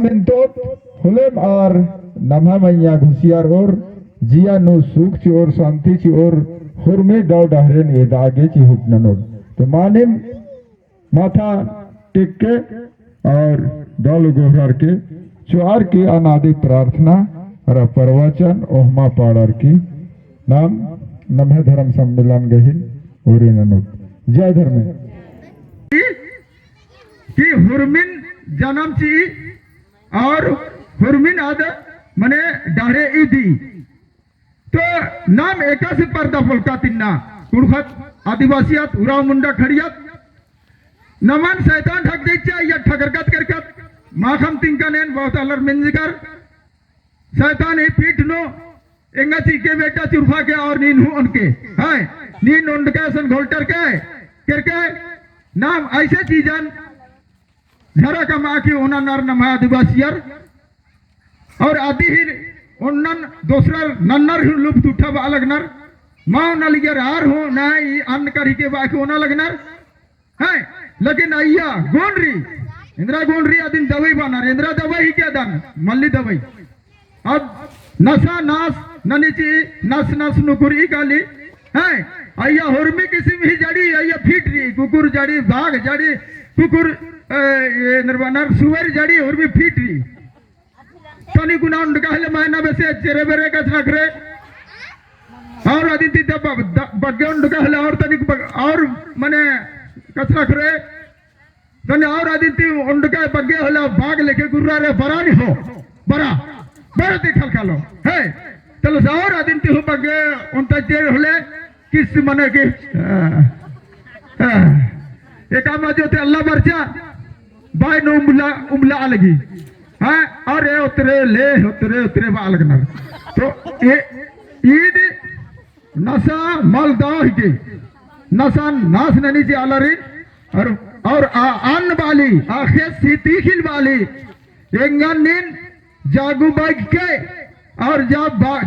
मिनटो हुलेम और नम्हा मैया घुसियार और जिया नो सुख ची और शांति ची और हुरमे दाव डहरेन ये दागे ची हुक्ननो तो माने माथा टेक के और दल गोहर के चुआर की अनादि प्रार्थना और प्रवचन ओहमा पाड़र की नाम नम्हे धर्म सम्मेलन गहिल और जय धर्म कि हुरमिन जन्म ची और हुरमिन आद मने डारे ईदी तो नाम एका से पर्दा फुलका तिन्ना कुड़खत आदिवासियात उराव मुंडा खड़ियात नमन शैतान ठग देचा या ठगरगत करकत माखम तिंकनेन बहुत अलर मिंजकर शैतान ही पीठ नो एंगा चीके बेटा चुरफा के और नीन हूं उनके है नीन उनके सन घोल्टर के करके नाम ऐसे चीजन झरा कमा के उन्ना नर नम आदिवासियर और आदि ही उन्नन दूसरा नन्नर ही लुप्त उठा अलग नर माँ नलियर आर हो ना अन्न करी के बाकी होना लगनर है लेकिन अय्या गोंडरी इंदिरा गोंडरी अदिन दवाई बनार इंदिरा दवाई ही क्या दान मल्ली दवाई अब नशा नाश ननीची नस नस नुकुरी काली है अय्या हुरमी किस्म ही जड़ी अय्या फीटरी कुकुर जड़ी भाग जड़ी कुकुर ये निर्वाणर सुवर जड़ी हुरमी फीटरी तनी गुना उनका महीना वैसे चेरे बेरे का रखरे और आदित्य बग्गे उनका और तनी और मने कसरा करे तने और आदित्य उनका बग्गे होला भाग लेके गुर्रा रे बरा नहीं हो बरा बड़ा देखल खालो है चलो और आदित्य हो बग्गे उन तजेर होले किस मने के एक आमा जो थे अल्लाह बरचा बाय नो उमला अलगी हाँ और ये उतरे बालगना तो ये ईद नशा मलदाह के नशा नाश ननी जी आलरी और अन्न वाली आखे सीतीखिल वाली एंगन जागू बाइक के और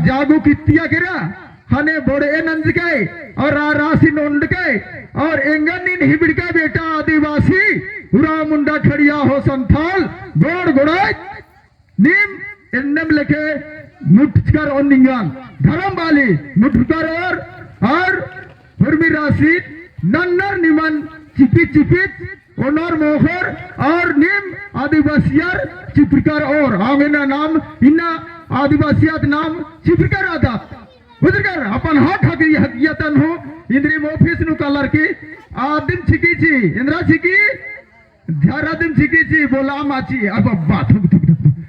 जागू कितिया गिरा हने बड़े नंद के और राशि नोंड के और एंगन हिबड़ का बेटा आदिवासी हुरा मुंडा खड़िया हो संथाल गोड़ गोड़ाई नीम एन्नम लेके मुठकर और निंगान धर्म वाली मुठकर और हुरमी राशि नन्नर निमन चिपित चिपित ओनर मोहर और नीम आदिवासियार चिपकर और आवेना नाम इन्ना आदिवासियात नाम चिपकर आता बुझकर अपन हाथ हकी हकियतन हो इंद्री ऑफिस नु कलर की आदिम छिकी छी इंद्रा छिकी ध्यारा दिन छिकी छी बोला माची अब बात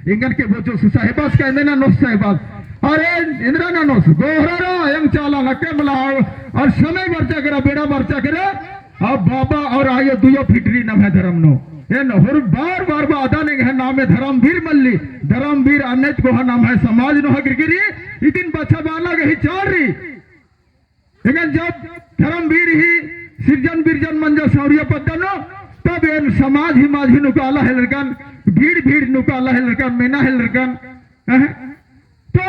इंगन के बोचो साहेबास का इंद्रा नो साहेबास अरे इंद्रा ना नो गोहरा यंग चाला लके मला और समय बर्चा करा बेड़ा बर्चा करे अब बाबा और आयो दुयो फिटरी नम है धर्म नो एन हर बार बार बादा ने है नाम है धर्मवीर मल्ली धर्मवीर अनेत को नाम है समाज नो गिरगिरी इतिन बच्चा बाला के ही चार रही लेकिन जब धर्मवीर ही सिरजन बिरजन मंजो सौर्य पद्दनो तब एन समाज ही माझी नुकाला है लड़कन भीड़ नुकाला है लड़कन मेना है लड़कन तो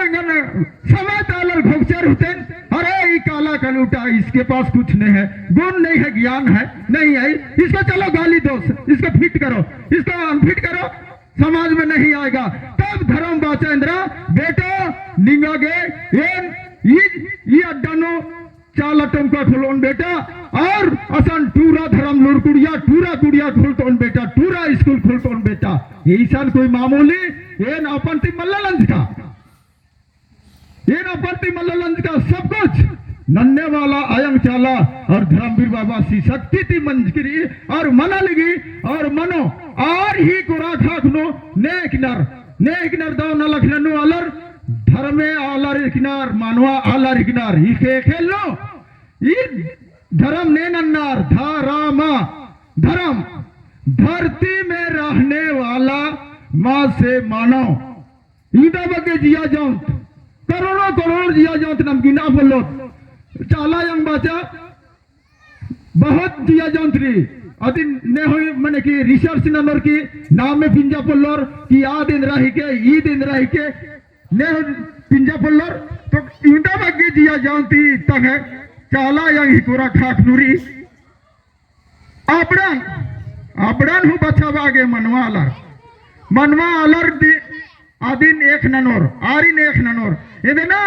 समय तालर घोकचर होते अरे ये काला कलूटा इसके पास कुछ नहीं है गुण नहीं है ज्ञान है नहीं है इसको चलो गाली दो इसको फिट करो इसको अनफिट करो समाज में नहीं आएगा तब धर्म बाचा इंद्रा बेटा निंगागे ये अड्डानो चाला टमका खुलोन बेटा और असन टूरा धर्म लुर कुड़िया खुलतोन बेटा टूरा स्कूल खुलतोन बेटा ये ईशान कोई मामूली ये अपंती मल्लालंज का ये अपंती मल्लालंज का सब कुछ नन्हे वाला आयंग चाला और धर्मवीर बाबा सी शक्ति थी मंजगिरी और मना लगी और मनो और ही को राखा नो नेक नर दाव न लखनऊ अलर धर्मे आलर इकनार मानवा आलर इकनार ही खेल लो ये धर्म ने नन्नार धारामा धर्म धरती में रहने वाला माँ से मानो ईदा बगे जिया जाऊं करोड़ जिया जाऊं नमकीना बोलो चाला यंग बाचा बहुत जिया जाऊं थी अति ने हो मैंने की रिसर्च नंबर की नाम में पिंजा पोल्लोर की आ दिन रही के ई दिन रही के ने पिंजा पोल्लोर तो ईदा बगे जिया जाऊं थी तक है चाला यंग हिकोरा खाक नूरी आपड़न हूँ बच्चा बागे मनवाला मनवा आलर आदिन एक ननोर आरिन एक ननोर ये ना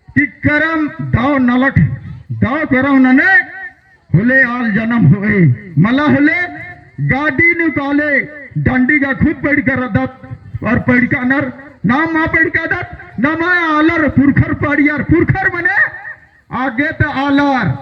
कि करम दाव नलक दाव करम नने हुले आल जन्म हुए मला हुले गाड़ी निकाले डंडी का खूब पड़ कर दत और पड़ का नर नाम मा पड़ का दत नाम आलर पुरखर पड़ियार पुरखर मने आगे तो आलर